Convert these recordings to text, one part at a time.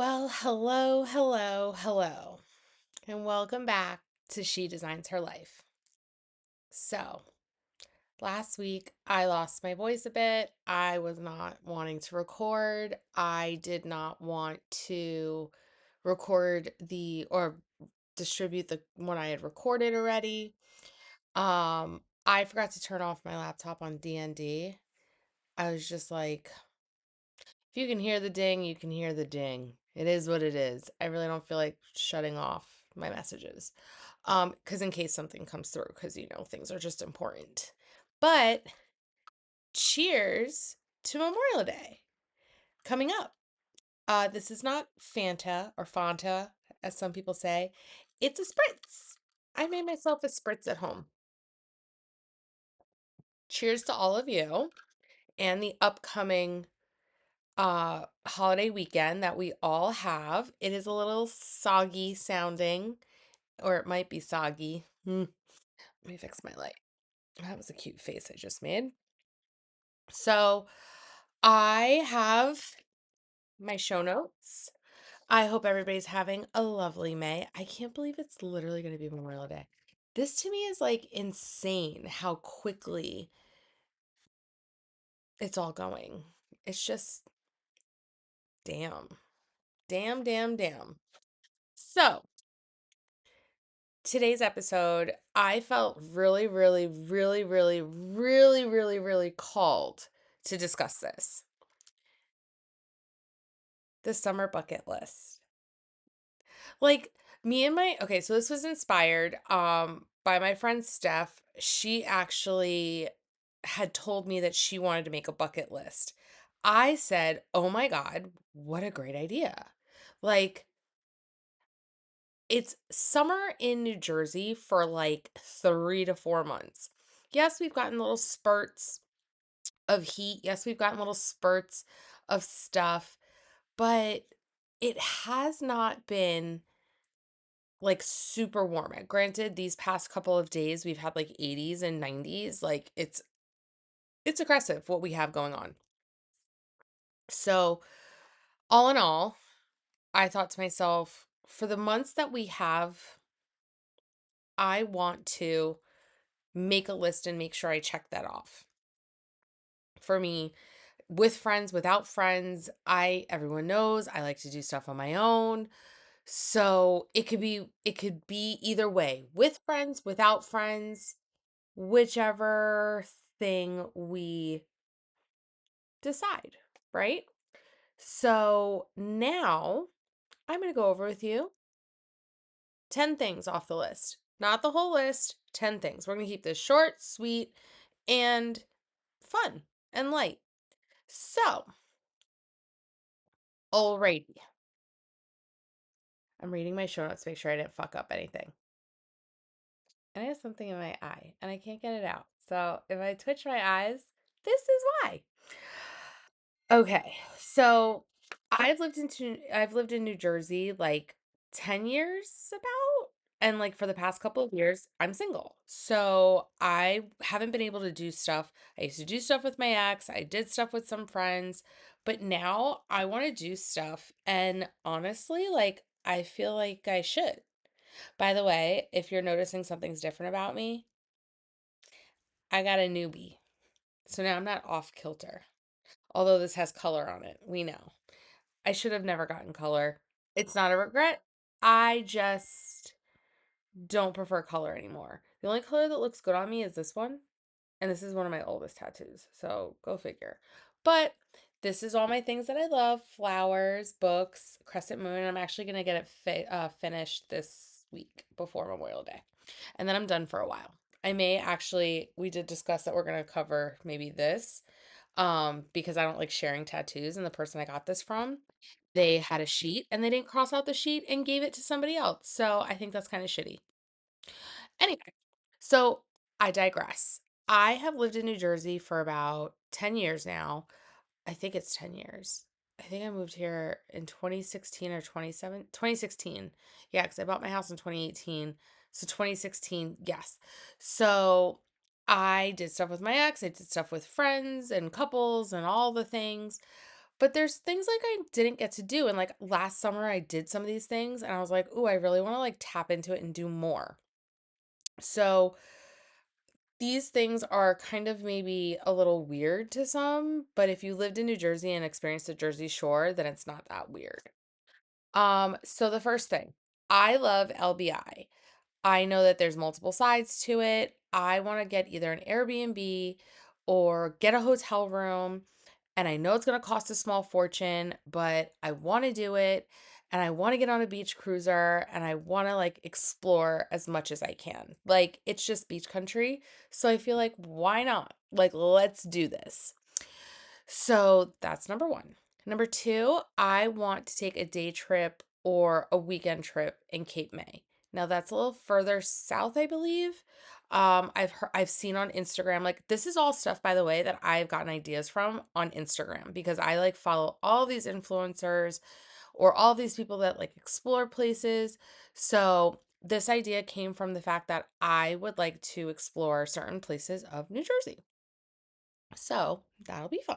Well, hello, hello, hello, and welcome back to She Designs Her Life. So, last week I lost my voice a bit. I was not wanting to record. I did not want to record or distribute the one I had recorded already. I forgot to turn off my laptop on DND. I was just like, if you can hear the ding, you can hear the ding. It is what it is. I really don't feel like shutting off my messages. Because in case something comes through, because things are just important. But cheers to Memorial Day coming up. This is not Fanta or Fanta, as some people say. It's a spritz. I made myself a spritz at home. Cheers to all of you and the upcoming holiday weekend that we all have. It is a little soggy sounding, or it might be soggy. Let me fix my light. That was a cute face I just made. So I have my show notes. I hope everybody's having a lovely May. I can't believe it's literally going to be Memorial Day. This to me is like insane how quickly it's all going. It's just damn, damn, damn, damn. So today's episode, I felt really, really, really, really, really, really, really called to discuss this. The summer bucket list. Like me and my okay, so this was inspired by my friend Steph. She actually had told me that she wanted to make a bucket list. I said, "Oh my God, what a great idea." Like it's summer in New Jersey for like 3 to 4 months. Yes, we've gotten little spurts of heat. Yes, we've gotten little spurts of stuff, but it has not been like super warm. Granted, these past couple of days we've had like 80s and 90s. Like it's aggressive what we have going on. So, all in all, I thought to myself, for the months that we have, I want to make a list and make sure I check that off. For me, with friends, without friends, everyone knows I like to do stuff on my own. So, it could be either way, with friends, without friends, whichever thing we decide, right? So, now I'm going to go over with you 10 things off the list. Not the whole list, 10 things. We're going to keep this short, sweet, and fun and light. So, alrighty. I'm reading my show notes to make sure I didn't fuck up anything. And I have something in my eye and I can't get it out. So, if I twitch my eyes, this is why. Okay. So, I've lived in New Jersey like 10 years about, and like for the past couple of years I'm single. So, I haven't been able to do stuff. I used to do stuff with my ex, I did stuff with some friends, but now I want to do stuff and honestly, like I feel like I should. By the way, if you're noticing something's different about me, I got a newbie. So now I'm not off kilter. Although this has color on it, we know. I should have never gotten color. It's not a regret. I just don't prefer color anymore. The only color that looks good on me is this one. And this is one of my oldest tattoos. So go figure. But this is all my things that I love: flowers, books, crescent moon. I'm actually going to get it finished this week before Memorial Day. And then I'm done for a while. I may actually, we did discuss that we're going to cover maybe this because I don't like sharing tattoos. And the person I got this from, they had a sheet and they didn't cross out the sheet and gave it to somebody else. So I think that's kind of shitty. Anyway, so I digress. I have lived in New Jersey for about 10 years now. I think it's 10 years. I think I moved here in 2016 or 2016. Yeah, because I bought my house in 2018. So 2016, yes. So I did stuff with my ex. I did stuff with friends and couples and all the things. But there's things like I didn't get to do. And like last summer, I did some of these things and I was like, oh, I really want to like tap into it and do more. So these things are kind of maybe a little weird to some, but if you lived in New Jersey and experienced the Jersey Shore, then it's not that weird. So the first thing, I love LBI. I know that there's multiple sides to it. I want to get either an Airbnb or get a hotel room. And I know it's going to cost a small fortune, but I want to do it. And I want to get on a beach cruiser and I want to like explore as much as I can. Like it's just beach country. So I feel like, why not? Like, let's do this. So that's number one. Number two, I want to take a day trip or a weekend trip in Cape May. Now that's a little further south, I believe. I've seen on Instagram, like this is all stuff, by the way, that I've gotten ideas from on Instagram because I like follow all these influencers or all these people that like explore places. So this idea came from the fact that I would like to explore certain places of New Jersey. So that'll be fun.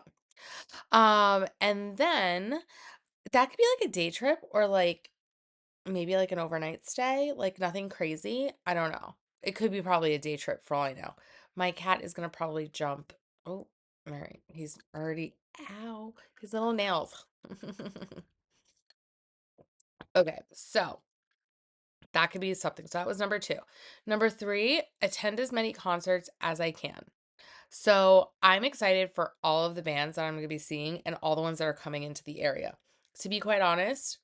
And then that could be like a day trip or like maybe like an overnight stay, like nothing crazy. I don't know. It could be probably a day trip for all I know. My cat is gonna probably jump. Oh, all right. He's already, ow, his little nails. Okay, so that could be something. So that was number two. Number three, attend as many concerts as I can. So I'm excited for all of the bands that I'm going to be seeing and all the ones that are coming into the area. To be quite honest,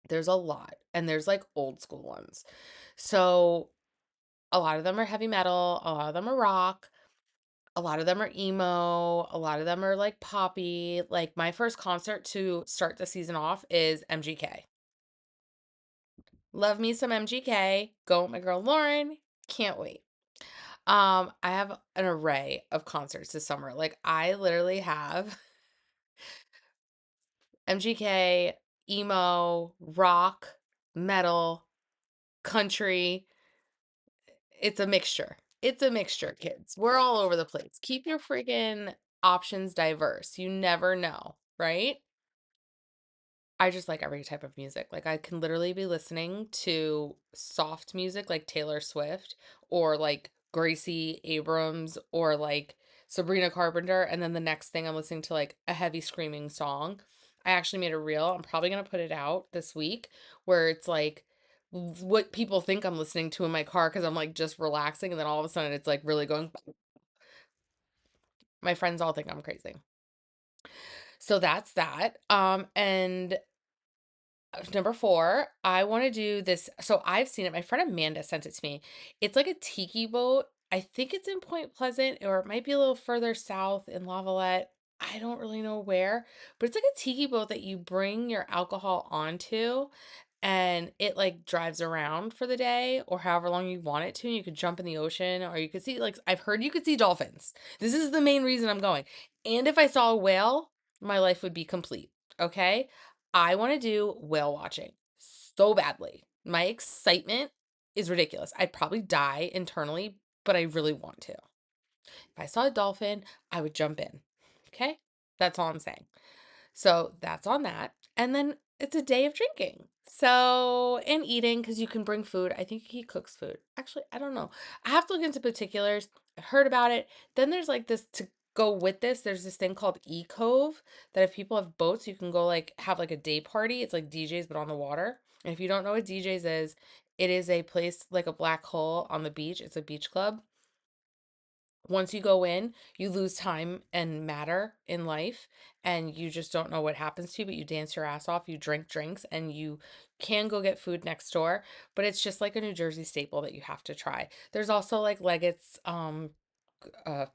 there's a lot and there's like old school ones. So a lot of them are heavy metal, a lot of them are rock, a lot of them are emo, a lot of them are like poppy. Like my first concert to start the season off is MGK. Love me some MGK. Go with my girl Lauren. Can't wait. I have an array of concerts this summer. Like I literally have MGK, emo, rock, metal, country. It's a mixture. It's a mixture, kids. We're all over the place. Keep your freaking options diverse. You never know, right? I just like every type of music. Like I can literally be listening to soft music like Taylor Swift or like Gracie Abrams or like Sabrina Carpenter and then the next thing I'm listening to like a heavy screaming song. I actually made a reel. I'm probably going to put it out this week where it's like what people think I'm listening to in my car cuz I'm like just relaxing and then all of a sudden it's like really going. My friends all think I'm crazy. So that's that. And number four, I want to do this. So I've seen it. My friend Amanda sent it to me. It's like a tiki boat. I think it's in Point Pleasant, or it might be a little further south in Lavalette. I don't really know where, but it's like a tiki boat that you bring your alcohol onto and it like drives around for the day or however long you want it to. And you could jump in the ocean or you could see, like, I've heard you could see dolphins. This is the main reason I'm going. And if I saw a whale, my life would be complete. Okay. I want to do whale watching so badly. My excitement is ridiculous. I'd probably die internally, but I really want to. If I saw a dolphin, I would jump in. Okay? That's all I'm saying. So that's on that. And then it's a day of drinking. So, and eating because you can bring food. I think he cooks food. Actually, I don't know. I have to look into particulars. I heard about it. Then there's like this to go with this. There's this thing called E Cove that if people have boats, you can go like have like a day party. It's like DJs, but on the water. And if you don't know what DJs is, it is a place like a black hole on the beach. It's a beach club. Once you go in, you lose time and matter in life, and you just don't know what happens to you, but you dance your ass off, you drink drinks, and you can go get food next door, but it's just like a New Jersey staple that you have to try. There's also like Leggett's, uh,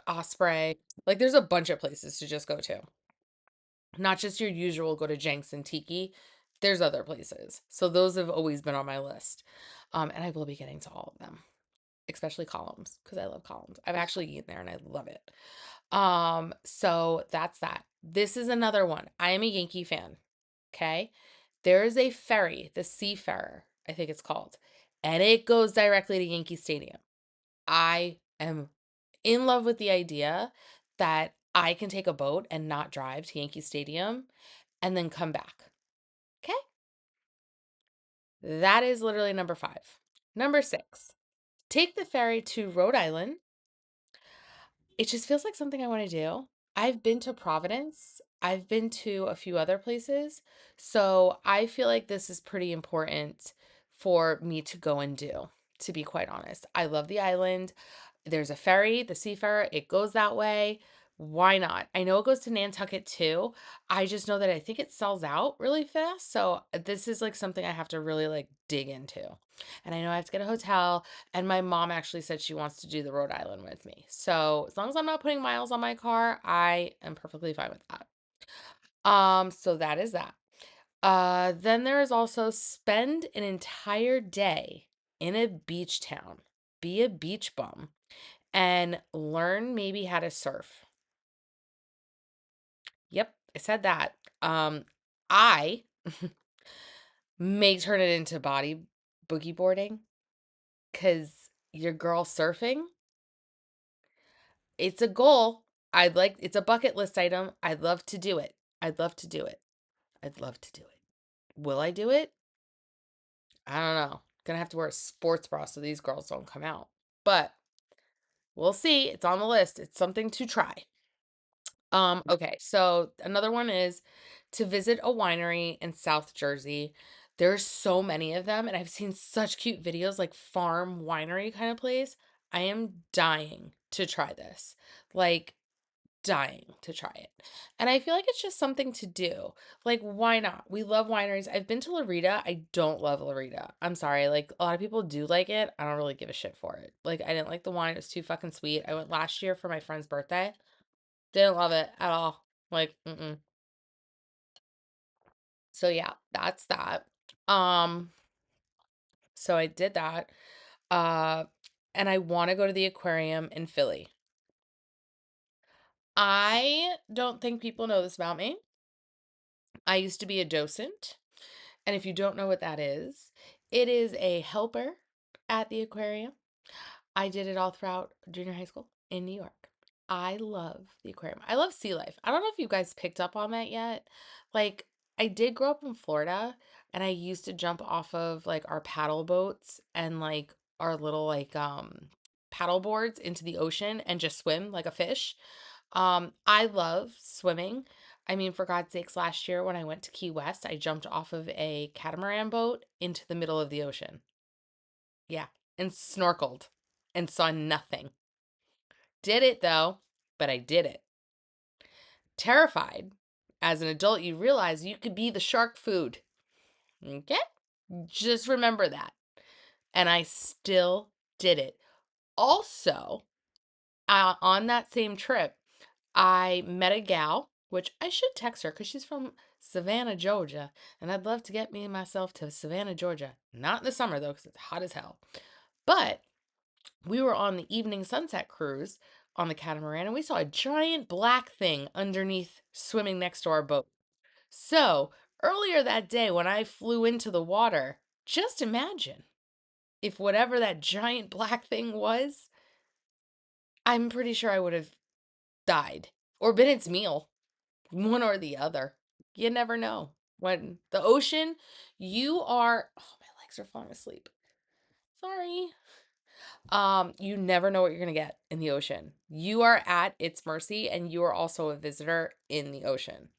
Osprey. Like there's a bunch of places to just go to. Not just your usual go to Jenks and Tiki. There's other places. So those have always been on my list. And I will be getting to all of them, especially columns because I love columns. I've actually eaten there and I love it. So that's that. This is another one. I am a Yankee fan. Okay. There is a ferry, the Seafarer, I think it's called, and it goes directly to Yankee Stadium. I am in love with the idea that I can take a boat and not drive to Yankee Stadium and then come back. Okay? That is literally number 5. Number 6, take the ferry to Rhode Island. It just feels like something I want to do. I've been to Providence. I've been to a few other places. So I feel like this is pretty important for me to go and do, to be quite honest. I love the island. There's a ferry, the Seafarer, it goes that way. Why not? I know it goes to Nantucket too. I just know that I think it sells out really fast. So this is like something I have to really like dig into. And I know I have to get a hotel. And my mom actually said she wants to do the Rhode Island with me. So as long as I'm not putting miles on my car, I am perfectly fine with that. So that is that. Then there is also spend an entire day in a beach town. Be a beach bum and learn maybe how to surf. Yep, I said that. I may turn it into body boogie boarding because your girl surfing, it's a goal. It's a bucket list item. I'd love to do it. I'd love to do it. I'd love to do it. Will I do it? I don't know. Gonna have to wear a sports bra so these girls don't come out. But we'll see. It's on the list. It's something to try. Okay, so another one is to visit a winery in South Jersey. There's so many of them, and I've seen such cute videos like farm winery kind of place. I am dying to try this. Like dying to try it. And I feel like it's just something to do. Like, why not? We love wineries. I've been to Larita. I don't love Larita. I'm sorry. Like, a lot of people do like it. I don't really give a shit for it. Like, I didn't like the wine. It was too fucking sweet. I went last year for my friend's birthday. Didn't love it at all. Like, mm-mm. So yeah, that's that. Um, so I did that. Uh, and I want to go to the aquarium in Philly. I don't think people know this about me. I used to be a docent. And if you don't know what that is, it is a helper at the aquarium. I did it all throughout junior high school in New York. I love the aquarium. I love sea life. I don't know if you guys picked up on that yet. Like, I did grow up in Florida and I used to jump off of like our paddle boats and like our little like paddle boards into the ocean and just swim like a fish. I love swimming. I mean, for God's sakes, last year when I went to Key West, I jumped off of a catamaran boat into the middle of the ocean. Yeah, and snorkeled and saw nothing. Did it though, but I did it. Terrified. As an adult, you realize you could be the shark food. Okay? Just remember that. And I still did it. Also, on that same trip, I met a gal, which I should text her because she's from Savannah, Georgia. And I'd love to get me and myself to Savannah, Georgia. Not in the summer, though, because it's hot as hell. But we were on the evening sunset cruise on the catamaran and we saw a giant black thing underneath swimming next to our boat. So, earlier that day when I flew into the water, just imagine if whatever that giant black thing was, I'm pretty sure I would have died or been its meal, one or the other. You never know. When the ocean, you are, oh, my legs are falling asleep. Sorry. You never know what you're going to get in the ocean. You are at its mercy and you are also a visitor in the ocean.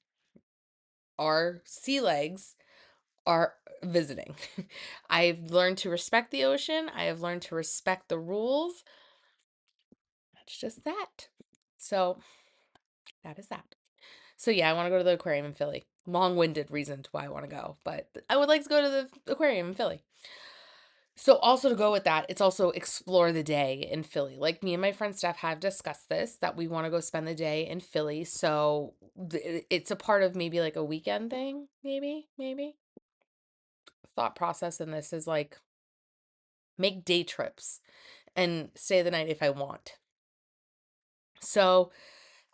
Our sea legs are visiting. I've learned to respect the ocean. I have learned to respect the rules. That's just that. So that is that. So yeah, I want to go to the aquarium in Philly. Long-winded reason to why I want to go, but I would like to go to the aquarium in Philly. So also to go with that, it's also explore the day in Philly. Like me and my friend Steph have discussed this that we want to go spend the day in Philly. So it's a part of maybe like a weekend thing, maybe. Thought process in this is like make day trips and stay the night if I want. So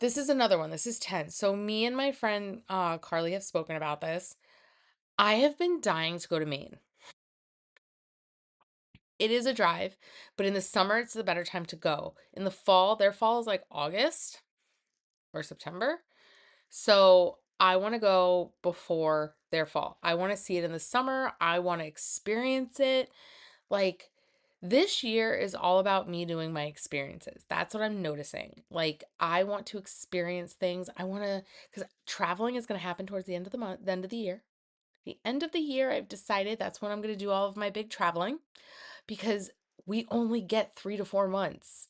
this is another one. This is 10. So me and my friend Carly have spoken about this. I have been dying to go to Maine. It is a drive, but in the summer it's the better time to go. In the fall, their fall is like August or September. So I want to go before their fall. I want to see it in the summer. I want to experience it. Like, this year is all about me doing my experiences. That's what I'm noticing. Like, I want to experience things. I want to, because traveling is going to happen towards the end of the month, the end of the year. The end of the year, I've decided that's when I'm going to do all of my big traveling because we only get 3 to 4 months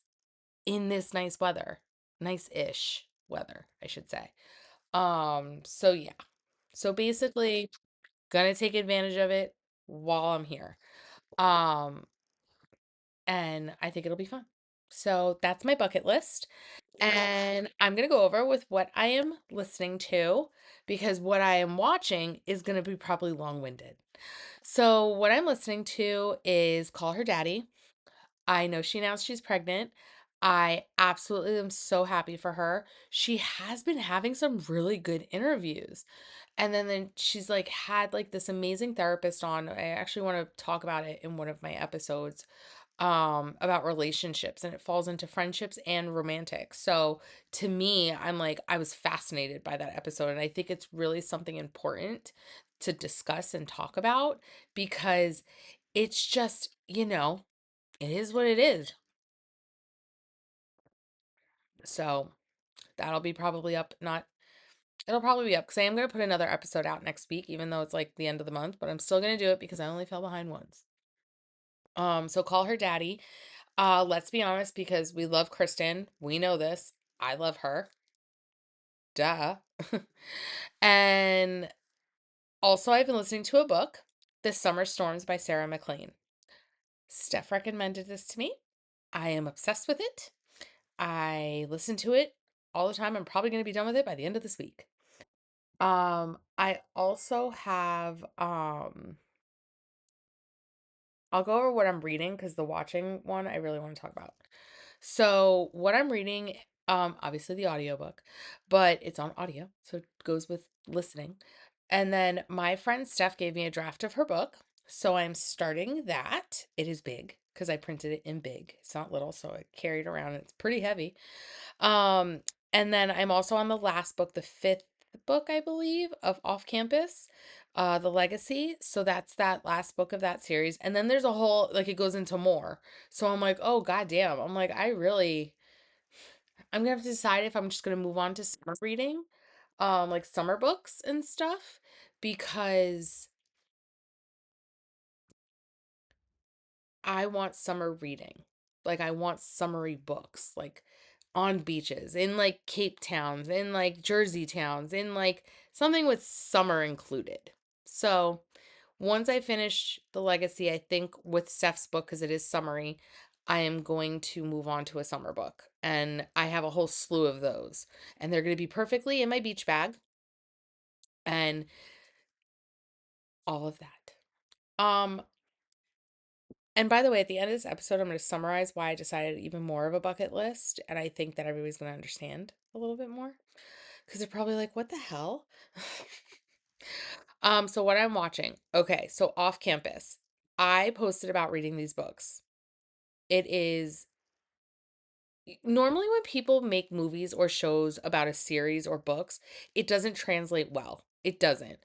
in this nice weather, nice-ish weather, I should say. So yeah. So basically, gonna take advantage of it while I'm here. Um, and I think it'll be fun. So that's my bucket list. And I'm going to go over with what I am listening to because what I am watching is going to be probably long winded. So, what I'm listening to is Call Her Daddy. I know she announced she's pregnant. I absolutely am so happy for her. She has been having some really good interviews. And then she's like had like this amazing therapist on. I actually want to talk about it in one of my episodes about relationships, and it falls into friendships and romantic. So to me, I'm like I was fascinated by that episode, and I think it's really something important to discuss and talk about because it's just, it is what it is. So that'll be probably up, not, it'll probably be up because I am going to put another episode out next week, even though it's like the end of the month, but I'm still going to do it because I only fell behind once. So Call Her Daddy. Let's be honest, because we love Kristen. We know this. I love her. Duh. And also, I've been listening to a book, The Summer Storms by Sarah MacLean. Steph recommended this to me. I am obsessed with it. I listen to it all the time. I'm probably going to be done with it by the end of this week. I also have I'll go over what I'm reading because the watching one I really want to talk about. So, what I'm reading, obviously the audiobook, but it's on audio, so it goes with listening. And then my friend Steph gave me a draft of her book. So I'm starting that. It is big because I printed it in big. It's not little, so I carry it around. It's pretty heavy. Um, and then I'm also on the last book, the fifth book, I believe, of Off Campus, The Legacy. So that's that last book of that series. And then there's a whole, like, it goes into more. So I'm like, oh, goddamn. I'm like, I'm gonna have to decide if I'm just gonna move on to summer reading, like summer books and stuff, because I want summer reading. Like, I want summery books, like on beaches, in like Cape towns, in like Jersey towns, in like something with summer included. So, once I finish The Legacy, I think with Steph's book, because it is summery, I am going to move on to a summer book. And I have a whole slew of those. And they're going to be perfectly in my beach bag and all of that. And by the way, at the end of this episode, I'm going to summarize why I decided even more of a bucket list. And I think that everybody's going to understand a little bit more because they're probably like, what the hell? So what I'm watching. Okay, so Off Campus. I posted about reading these books. It is normally when people make movies or shows about a series or books, it doesn't translate well. It doesn't.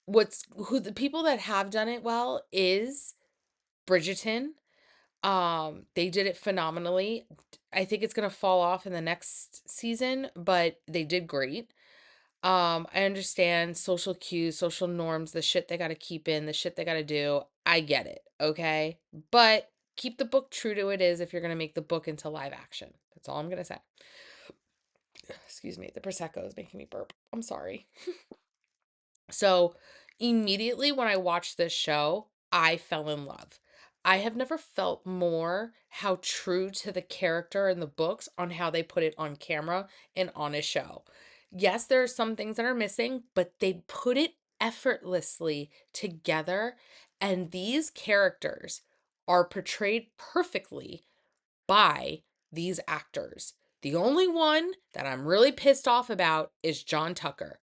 Who the people that have done it well is Bridgerton. They did it phenomenally. I think it's gonna fall off in the next season, but they did great. I understand social cues, social norms, the shit they gotta keep in, the shit they gotta do. I get it, okay? But keep the book true to it is if you're gonna make the book into live action. That's all I'm gonna say. Excuse me, the Prosecco is making me burp. I'm sorry. So immediately when I watched this show, I fell in love. I have never felt more how true to the character in the books on how they put it on camera and on a show. Yes, there are some things that are missing, but they put it effortlessly together, and these characters are portrayed perfectly by these actors. The only one that I'm really pissed off about is John Tucker.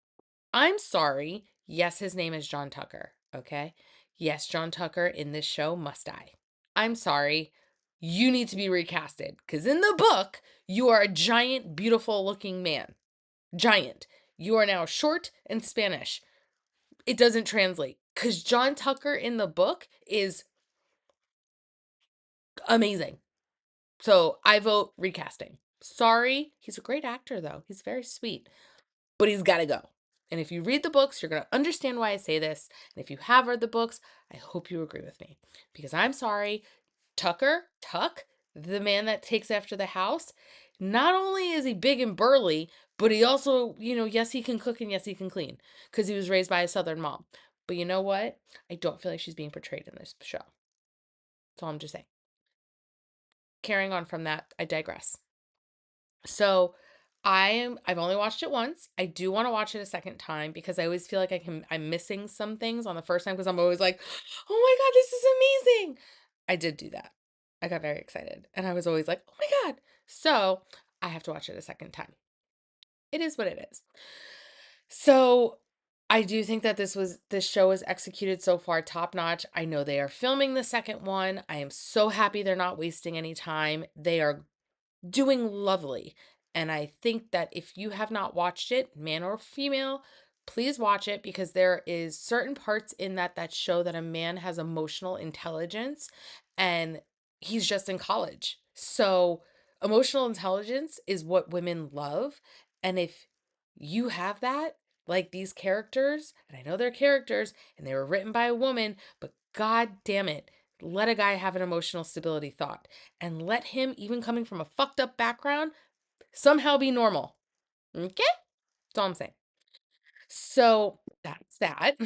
I'm sorry. Yes, his name is John Tucker. Okay. Yes, John Tucker in this show must die. I'm sorry. You need to be recasted because in the book, you are a giant, beautiful looking man. Giant. You are now short and Spanish. It doesn't translate because John Tucker in the book is amazing. So I vote recasting. Sorry. He's a great actor, though. He's very sweet, but he's got to go. And if you read the books, you're going to understand why I say this. And if you have read the books, I hope you agree with me because I'm sorry. Tuck, the man that takes after the house, not only is he big and burly, but he also, yes, he can cook and yes, he can clean because he was raised by a Southern mom. But you know what? I don't feel like she's being portrayed in this show. That's all I'm just saying. Carrying on from that, I digress. So I've only watched it once. I do want to watch it a second time because I always feel like I'm missing some things on the first time because I'm always like, "Oh my god, this is amazing." I did do that. I got very excited and I was always like, "Oh my god." So, I have to watch it a second time. It is what it is. So, I do think that this show is executed so far top notch. I know they are filming the second one. I am so happy they're not wasting any time. They are doing lovely. And I think that if you have not watched it, man or female, please watch it because there is certain parts in that show that a man has emotional intelligence and he's just in college. So, emotional intelligence is what women love. And if you have that, like these characters, and I know they're characters and they were written by a woman, but god damn it, let a guy have an emotional stability thought and let him, even coming from a fucked up background, somehow be normal. Okay? That's all I'm saying. So that's that.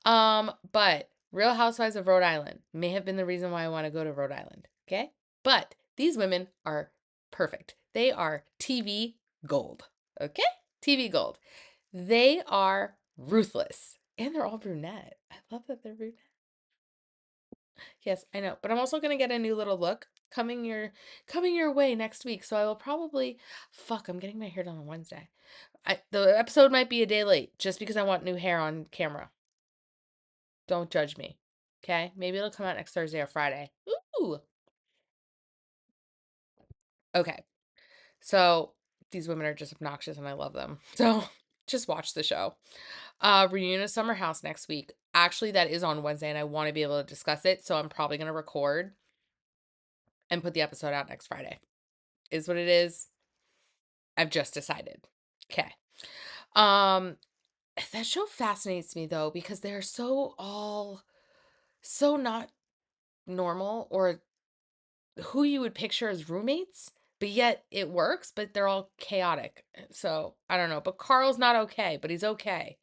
But Real Housewives of Rhode Island may have been the reason why I want to go to Rhode Island. Okay? But these women are perfect. They are TV gold. Okay? TV gold. They are ruthless. And they're all brunette. I love that they're brunette. Yes, I know. But I'm also gonna get a new little look coming your way next week. So I will probably I'm getting my hair done on Wednesday. The episode might be a day late just because I want new hair on camera. Don't judge me. Okay? Maybe it'll come out next Thursday or Friday. Ooh. Okay. So these women are just obnoxious and I love them. So just watch the show. Reunion of Summer House next week. Actually, that is on Wednesday and I want to be able to discuss it. So I'm probably gonna record and put the episode out next Friday. Is what it is. I've just decided. Okay. Um, that show fascinates me though because they're so not normal or who you would picture as roommates, but yet it works, but they're all chaotic. So, I don't know, but Carl's not okay, but he's okay.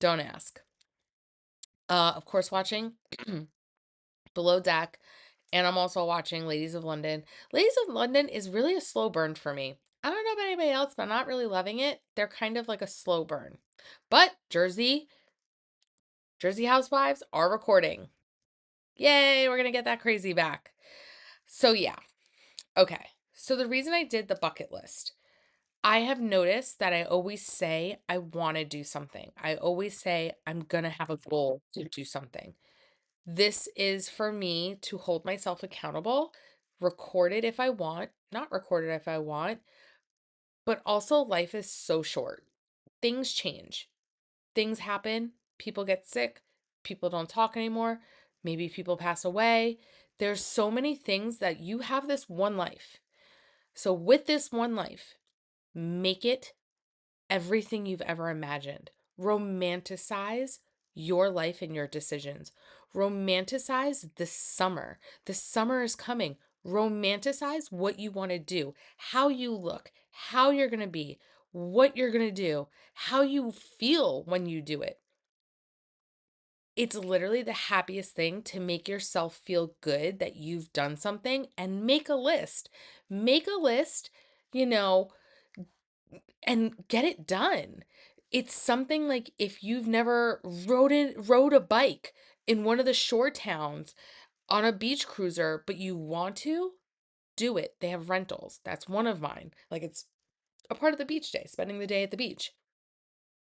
Don't ask. Of course watching Below Deck, and I'm also watching Ladies of London. Ladies of London is really a slow burn for me. I don't know about anybody else, but I'm not really loving it. They're kind of like a slow burn. But Jersey Housewives are recording. Yay, we're going to get that crazy back. So, yeah. Okay. So, the reason I did the bucket list, I have noticed that I always say I want to do something. I always say I'm going to have a goal to do something. This is for me to hold myself accountable, record it if I want, not record it if I want, but also life is so short. Things change, things happen, people get sick, people don't talk anymore, maybe people pass away. There's so many things that you have this one life. So, with this one life, make it everything you've ever imagined. Romanticize your life and your decisions. Romanticize the summer. The summer is coming. Romanticize what you want to do, how you look, how you're going to be, what you're going to do, how you feel when you do it. It's literally the happiest thing to make yourself feel good that you've done something and make a list. Make a list, you know, and get it done. It's something like if you've never rode a bike in one of the shore towns on a beach cruiser, but you want to, do it. They have rentals. That's one of mine. Like it's a part of the beach day, spending the day at the beach.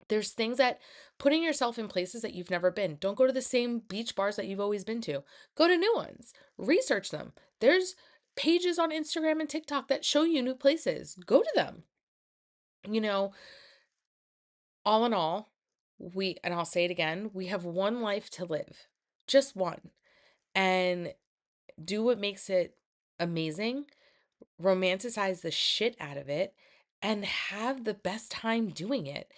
There's things that putting yourself in places that you've never been. Don't go to the same beach bars that you've always been to. Go to new ones. Research them. There's pages on Instagram and TikTok that show you new places. Go to them. You know, all in all, and I'll say it again, we have one life to live, just one. And do what makes it amazing, romanticize the shit out of it, and have the best time doing it.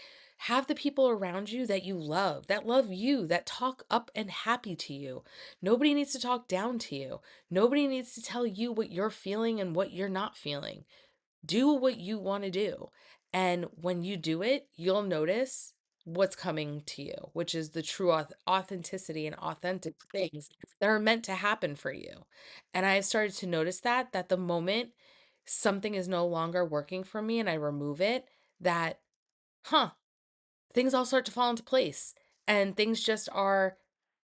Have the people around you that you love, that love you, that talk up and happy to you. Nobody needs to talk down to you. Nobody needs to tell you what you're feeling and what you're not feeling. Do what you want to do. And when you do it, you'll notice what's coming to you, which is the true authenticity and authentic things that are meant to happen for you. And I have started to notice that the moment something is no longer working for me and I remove it, that, huh, things all start to fall into place and things just are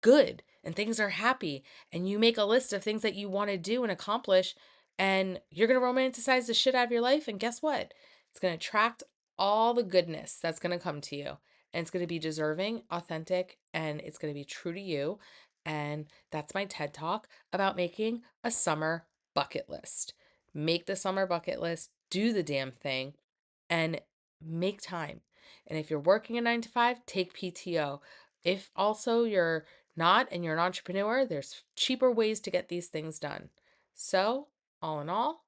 good and things are happy, and you make a list of things that you want to do and accomplish, and you're going to romanticize the shit out of your life, and guess what, it's going to attract all the goodness that's going to come to you, and it's going to be deserving, authentic, and it's going to be true to you. And that's my TED talk about making a summer bucket list. Make the summer bucket list, do the damn thing, and make time. And if you're working a 9 to 5, take PTO. If also you're not and you're an entrepreneur, there's cheaper ways to get these things done. So, all in all,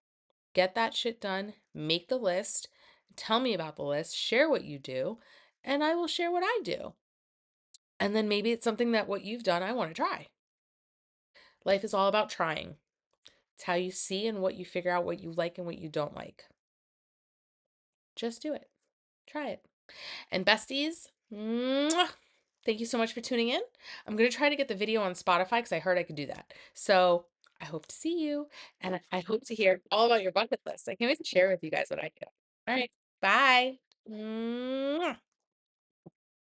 get that shit done, make the list, tell me about the list, share what you do, and I will share what I do. And then maybe it's something that what you've done I want to try. Life is all about trying. It's how you see and what you figure out what you like and what you don't like. Just do it. Try it. And besties, mwah, thank you so much for tuning in. I'm going to try to get the video on Spotify because I heard I could do that. So I hope to see you, and I hope to hear all about your bucket list. I can't wait to share with you guys what I do. All right. Bye. Mwah.